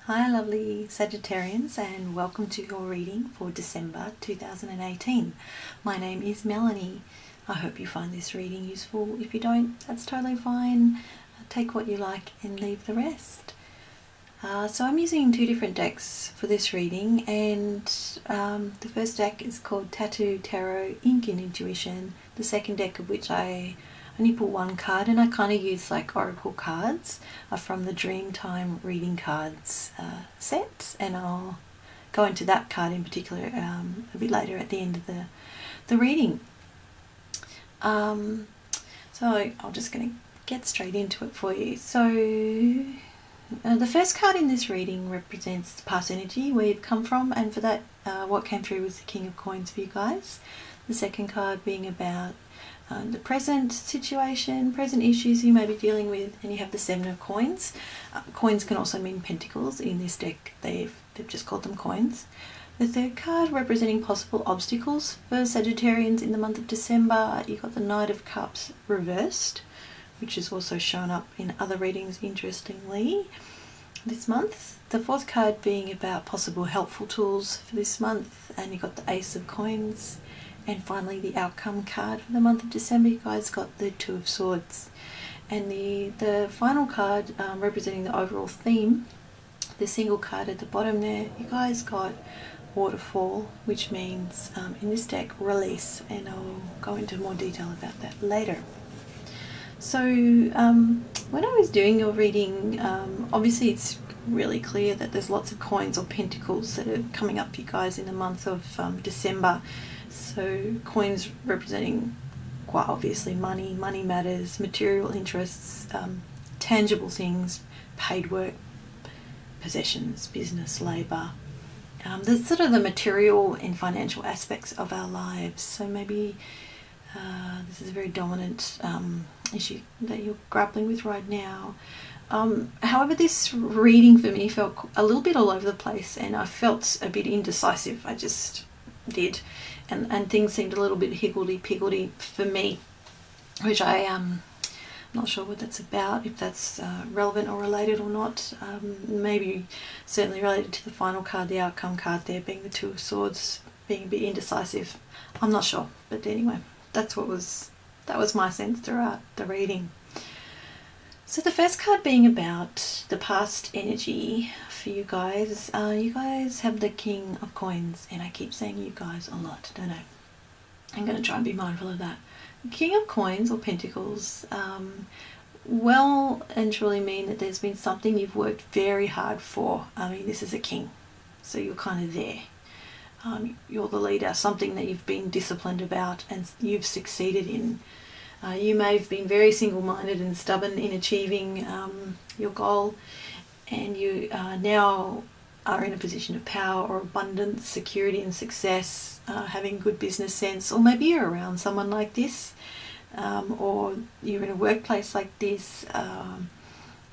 Hi lovely Sagittarians, and welcome to your reading for December 2018. My name is Melanie. I hope you find this reading useful. If you don't, that's totally fine. Take what you like and leave the rest. So I'm using two different decks for this reading, and the first deck is called Tattoo Tarot Ink and Intuition. The second deck of which I only pull one card, and I kind of use like oracle cards from the Dreamtime Reading Cards set, and I'll go into that card in particular a bit later at the end of the reading. So I'm just going to get straight into it for you. So the first card in this reading represents past energy, where you've come from, and for that what came through was the King of Coins for you guys. The second card being about the present situation, present issues you may be dealing with, and you have the Seven of Coins. Coins can also mean pentacles. In this deck they've just called them coins. The third card representing possible obstacles for Sagittarians in the month of December. You got the Knight of Cups reversed, which has also shown up in other readings interestingly this month. The fourth card being about possible helpful tools for this month, and you got the Ace of Coins. And finally, the outcome card for the month of December, you guys got the Two of Swords. And the final card representing the overall theme, the single card at the bottom there, you guys got Waterfall, which means in this deck, release. And I'll go into more detail about that later. So when I was doing your reading, obviously it's really clear that there's lots of coins or pentacles that are coming up for you guys in the month of December. So coins representing quite obviously money matters, material interests, tangible things, paid work, possessions, business, labour. The sort of the material and financial aspects of our lives. So maybe this is a very dominant issue that you're grappling with right now. However, this reading for me felt a little bit all over the place, and I felt a bit indecisive. I just did. And things seemed a little bit higgledy-piggledy for me, which I'm not sure what that's about, if that's relevant or related or not. Maybe certainly related to the final card, the outcome card there being the Two of Swords, being a bit indecisive. I'm not sure, but anyway, that was my sense throughout the reading. So the first card being about the past energy for you guys. You guys have the King of Coins, and I keep saying you guys a lot, don't I? I'm going to try and be mindful of that. King of Coins or Pentacles well and truly mean that there's been something you've worked very hard for. I mean, this is a king, so you're kind of there. You're the leader, something that you've been disciplined about and you've succeeded in. You may have been very single-minded and stubborn in achieving your goal, and you now are in a position of power or abundance, security and success, having good business sense, or maybe you're around someone like this, or you're in a workplace like this.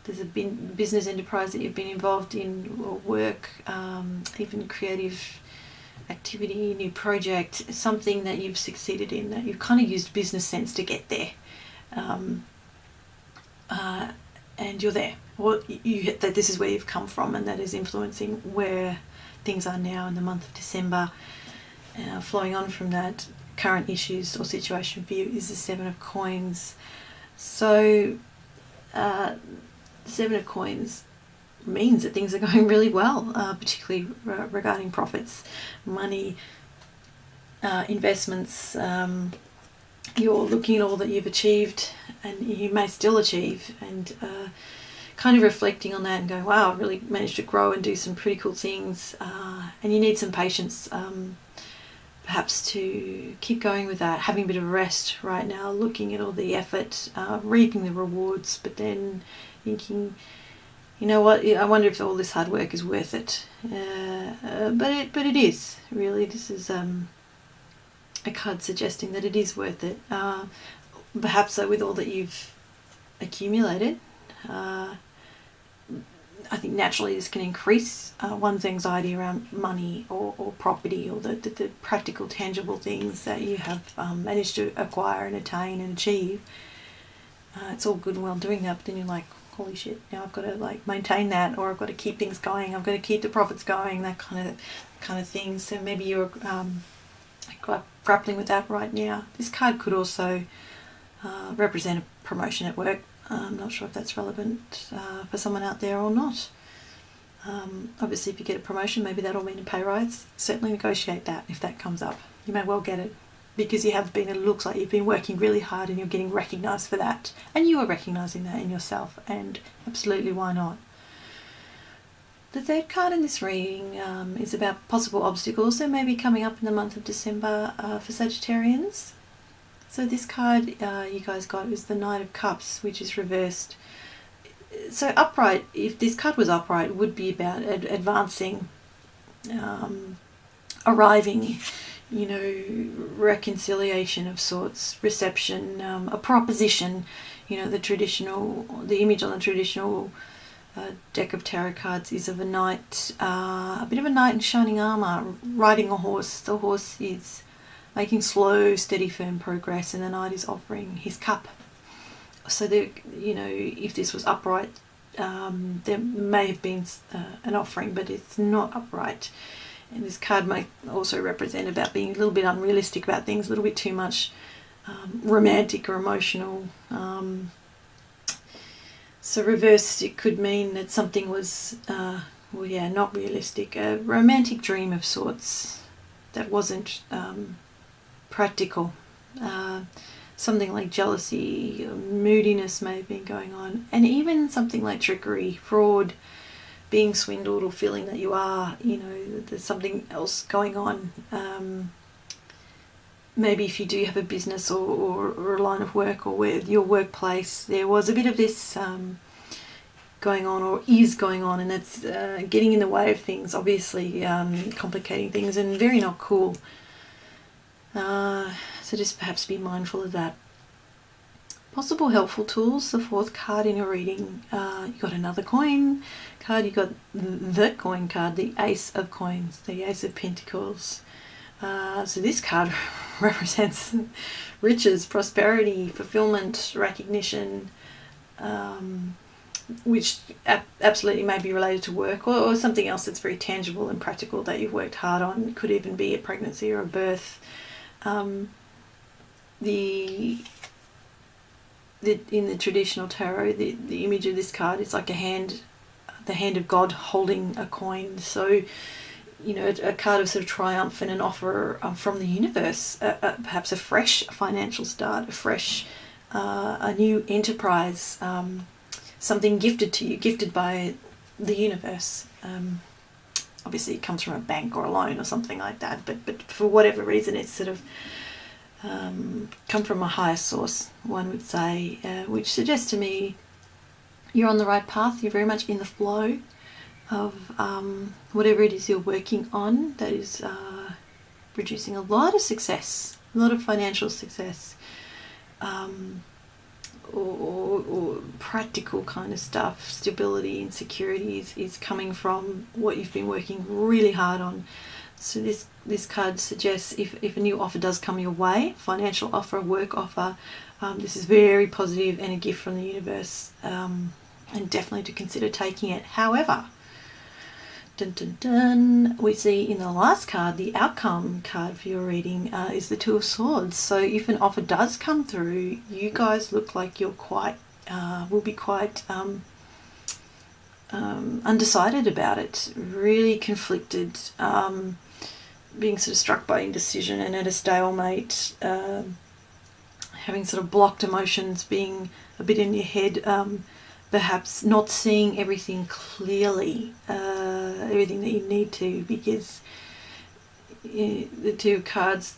There's a business enterprise that you've been involved in, or work, even creative activity, new project, something that you've succeeded in, that you've kind of used business sense to get there, and you're there, or that this is where you've come from, and that is influencing where things are now in the month of December. Flowing on from that, current issues or situation for you is the Seven of Coins. So the Seven of Coins means that things are going really well, particularly regarding profits, money, investments. You're looking at all that you've achieved and you may still achieve, and kind of reflecting on that and going, wow, I've really managed to grow and do some pretty cool things, and you need some patience perhaps to keep going with that, having a bit of rest right now, looking at all the effort, reaping the rewards, but then thinking, you know what, I wonder if all this hard work is worth it. But it is, really. This is a card suggesting that it is worth it. Perhaps with all that you've accumulated. I think naturally this can increase one's anxiety around money or property, or the practical, tangible things that you have managed to acquire and attain and achieve. It's all good and well doing that, but then you're like, holy shit, now I've got to like maintain that, or I've got to keep things going, I've got to keep the profits going, that kind of thing. So maybe you're grappling with that right now. This card could also represent a promotion at work. I'm not sure if that's relevant for someone out there or not. Obviously, if you get a promotion, maybe that'll mean a pay rise. Certainly negotiate that if that comes up. You may well get it, because it looks like you've been working really hard and you're getting recognised for that. And you are recognising that in yourself, and absolutely, why not? The third card in this reading is about possible obstacles that may be coming up in the month of December for Sagittarians. So this card you guys got is the Knight of Cups, which is reversed. So upright, if this card was upright, it would be about advancing, arriving, reconciliation of sorts, reception, a proposition. The image on the traditional deck of tarot cards is of a knight, a bit of a knight in shining armour, riding a horse. The horse is making slow, steady, firm progress, and the knight is offering his cup. So if this was upright, there may have been an offering, but it's not upright. And this card may also represent about being a little bit unrealistic about things, a little bit too much romantic or emotional. So reversed, it could mean that something was, not realistic, a romantic dream of sorts that wasn't practical. Something like jealousy, or moodiness may have been going on, and even something like trickery, fraud, being swindled, or feeling that you are, there's something else going on. Maybe if you do have a business or a line of work, or where your workplace, there was a bit of this going on, or is going on, and that's getting in the way of things, obviously complicating things, and very not cool. So just perhaps be mindful of that. Possible helpful tools, the fourth card in your reading. You got another coin card, you got the coin card, the Ace of Coins, the Ace of Pentacles. So this card represents riches, prosperity, fulfillment, recognition, which absolutely may be related to work, or something else that's very tangible and practical that you've worked hard on. It could even be a pregnancy or a birth. In the traditional tarot, the image of this card is like the hand of God holding a coin. So, a card of sort of triumph and an offer from the universe, perhaps a fresh financial start, a new enterprise, something gifted to you, gifted by the universe. Obviously, it comes from a bank or a loan or something like that, but for whatever reason, it's sort of come from a higher source, one would say, which suggests to me you're on the right path. You're very much in the flow of whatever it is you're working on that is producing a lot of success, a lot of financial success, or practical kind of stuff. Stability and security is coming from what you've been working really hard on. So this card suggests if a new offer does come your way, financial offer, work offer, this is very positive and a gift from the universe, and definitely to consider taking it. However, we see in the last card, the outcome card for your reading, is the Two of Swords. So if an offer does come through, you guys look like you're will be quite undecided about it, really conflicted, being sort of struck by indecision and at a stalemate, having sort of blocked emotions, being a bit in your head, perhaps not seeing everything clearly, everything that you need to, because the Two of Cards,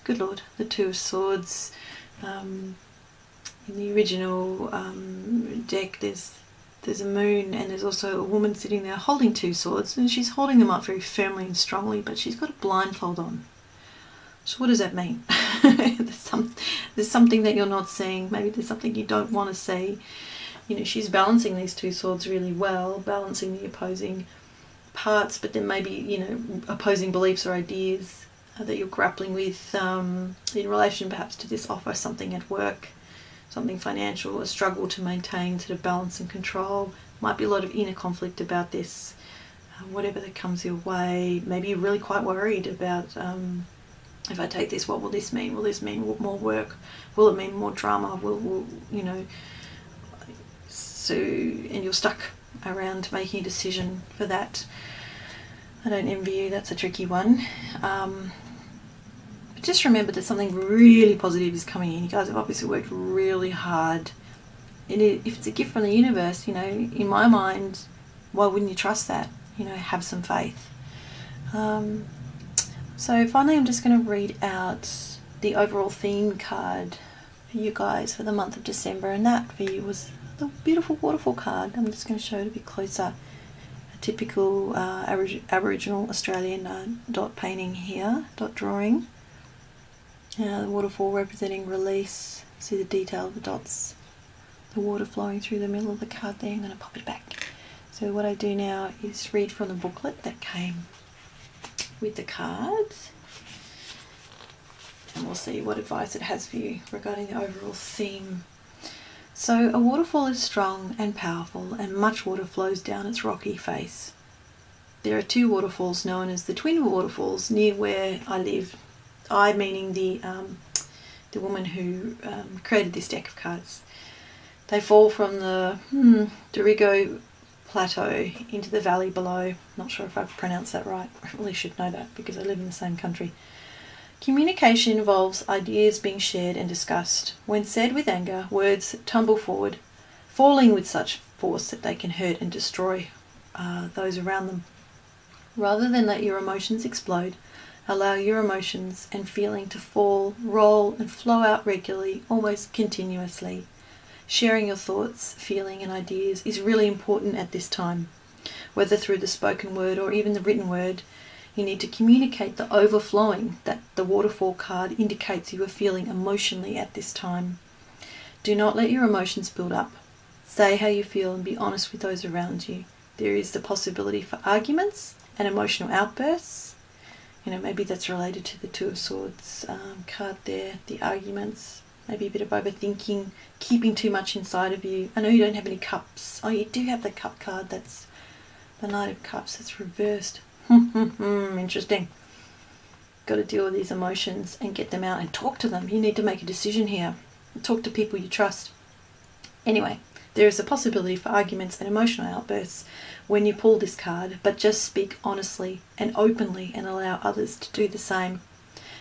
good Lord, the Two of Swords, in the original deck there's a moon, and there's also a woman sitting there holding two swords, and she's holding them up very firmly and strongly, but she's got a blindfold on. So what does that mean? There's something that you're not seeing. Maybe there's something you don't want to see. She's balancing these two swords really well, balancing the opposing parts, but then maybe, opposing beliefs or ideas that you're grappling with in relation perhaps to this offer, something at work. something financial, a struggle to maintain sort of balance and control. Might be a lot of inner conflict about this, whatever that comes your way. Maybe you're really quite worried about, if I take this, what will this mean? Will this mean more work? Will it mean more drama? Will you know, so, and you're stuck around making a decision for that. I don't envy you, that's a tricky one. But just remember that something really positive is coming in. You guys have obviously worked really hard. And if it's a gift from the universe, you know, in my mind, why wouldn't you trust that? You know, have some faith. So finally, I'm just going to read out the overall theme card for you guys for the month of December. And that for you was the beautiful waterfall card. I'm just going to show it a bit closer. A typical Aboriginal Australian dot painting here, dot drawing. The waterfall representing release. See the detail of the dots, the water flowing through the middle of the card there. I'm going to pop it back. So what I do now is read from the booklet that came with the cards, and we'll see what advice it has for you regarding the overall theme. So a waterfall is strong and powerful, and much water flows down its rocky face. There are two waterfalls known as the Twin Waterfalls near where I live. I meaning the woman who created this deck of cards. They fall from the Dorigo Plateau into the valley below. Not sure if I've pronounced that right. I really should know that because I live in the same country. Communication involves ideas being shared and discussed. When said with anger, words tumble forward, falling with such force that they can hurt and destroy those around them. Rather than let your emotions explode, allow your emotions and feeling to fall, roll and flow out regularly, almost continuously. Sharing your thoughts, feeling and ideas is really important at this time. Whether through the spoken word or even the written word, you need to communicate the overflowing that the waterfall card indicates you are feeling emotionally at this time. Do not let your emotions build up. Say how you feel and be honest with those around you. There is the possibility for arguments and emotional outbursts. You know, maybe that's related to the Two of Swords card there, the arguments. Maybe a bit of overthinking, keeping too much inside of you. I know you don't have any cups. Oh, you do have the cup card. That's the Knight of Cups. That's reversed. Interesting. Got to deal with these emotions and get them out and talk to them. You need to make a decision here. Talk to people you trust. Anyway, there is a possibility for arguments and emotional outbursts when you pull this card, but just speak honestly and openly and allow others to do the same.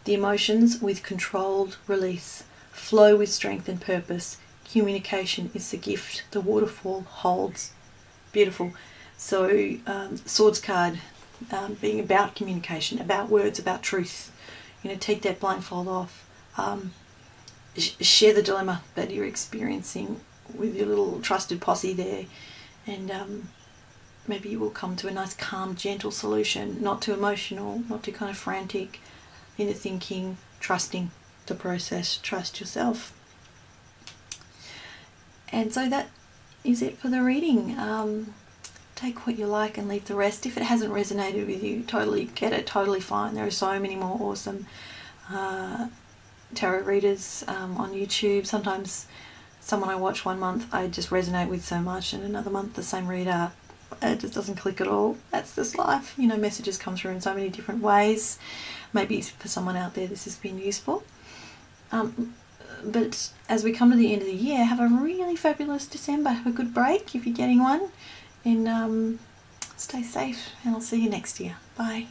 The emotions with controlled release flow with strength and purpose. Communication is the gift the waterfall holds. Beautiful. So, Swords card being about communication, about words, about truth. You know, take that blindfold off. Share the dilemma that you're experiencing with your little trusted posse there, and maybe you will come to a nice, calm, gentle solution. Not too emotional, not too kind of frantic, inner thinking, trusting the process, trust yourself. And so that is it for the reading. Take what you like and leave the rest. If it hasn't resonated with you, totally get it, totally fine. There are so many more awesome tarot readers on YouTube. Sometimes someone I watch one month I just resonate with so much, and another month the same reader, it just doesn't click at all. That's just life. You know, messages come through in so many different ways. Maybe for someone out there this has been useful. But as we come to the end of the year, have a really fabulous December. Have a good break if you're getting one, and stay safe, and I'll see you next year. Bye.